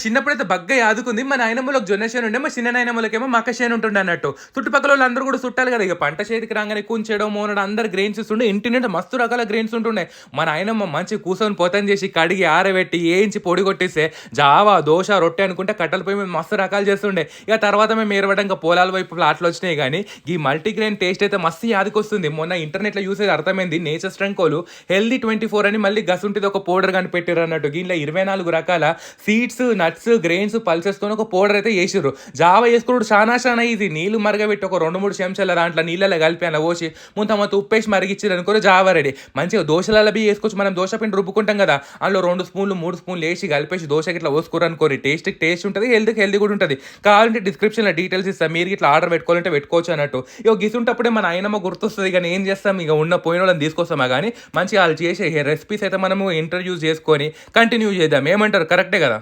చిన్నప్పుడైతే బగ్గా యాదుకుంది. మా నాయనమ్మలోకి జొన్న చేను ఉండే. మా చిన్న నాయనమ్మలకేమో మక్క చేను ఉంటుండే అన్నట్టు. చుట్టుపక్కల వాళ్ళందరూ కూడా చుట్టాలు కదా. ఇక పంట చేతికి రాగానే కుంచెడో, మోనడో అందరు గ్రెయిన్స్ ఇస్తుండే. ఇంటి నిండా మస్తు రకాల గ్రెయిన్స్ ఉంటుండే. మా నాయనమ్మ మంచి కూర్చొని పొతం చేసి కడిగి ఆరబెట్టి వేయించి పొడి కొట్టేస్తే జావా, దోశ, రొట్టె అనుకుంటే కట్టెల పొయ్యి మీద మస్తు రకాలు చేస్తుండే. ఇక తర్వాత మేము ఏరవడంగా పొలాల వైపు ప్లాట్లు వచ్చినాయి. కానీ ఈ మల్టీగ్రెయిన్ టేస్ట్ అయితే మస్తు యాదకొస్తుంది. మొన్న ఇంటర్నెట్లో చూసేది అర్థమైంది. నేచర్ స్ట్రెంకోలు హెల్దీ 24 అని మళ్ళీ గసుంటిది ఒక పౌడర్ కానీ పెట్టారు అన్నట్టు. దీనిలో 24 రకాల సీడ్స్, నట్స్, గ్రెయిన్స్, పల్సెస్తో ఒక పౌడర్ అయితే వేసిర్రు. జావ వేసుకున్నాడు చాలా ఇది. నీళ్ళు మరగబెట్టి ఒక 2-3 చెంచాల దాంట్లో నీళ్ళలో కలిపి అలా పోసి ముంత ఉప్పేసి మరిగిచ్చారు అనుకో జావ రెడీ. మంచిగా దోశలలో బి వేసుకోవచ్చు. మనం దోశ పిండి రుబ్బుకుంటాం కదా, అందులో 2 స్పూన్లు 3 స్పూన్లు వేసి కలిపేసి దోశకి ఇట్లా పోసుకోరు అనుకోరి. టేస్ట్ ఉంటుంది, హెల్తీ కూడా ఉంటుంది. కావాలంటే డిస్క్రిప్షన్లో డీటెయిల్స్ ఇస్తాం, మీరు ఇట్లా ఆర్డర్ పెట్టుకోవాలంటే పెట్టుకోవచ్చు అన్నట్టు. ఇక గిసుంటప్పుడే మన ఆయనమ్మ గుర్తొస్తుంది. కానీ ఏం చేస్తాం, ఇక ఉన్న పోయిన వాళ్ళని తీసుకొస్తామా. కానీ మంచిగా వాళ్ళు చేసే రెసిపీస్ అయితే మనము ఇంట్రడ్యూస్ చేసుకొని కంటిన్యూ చేద్దాం. ఏమంటారు? కరెక్టే కదా.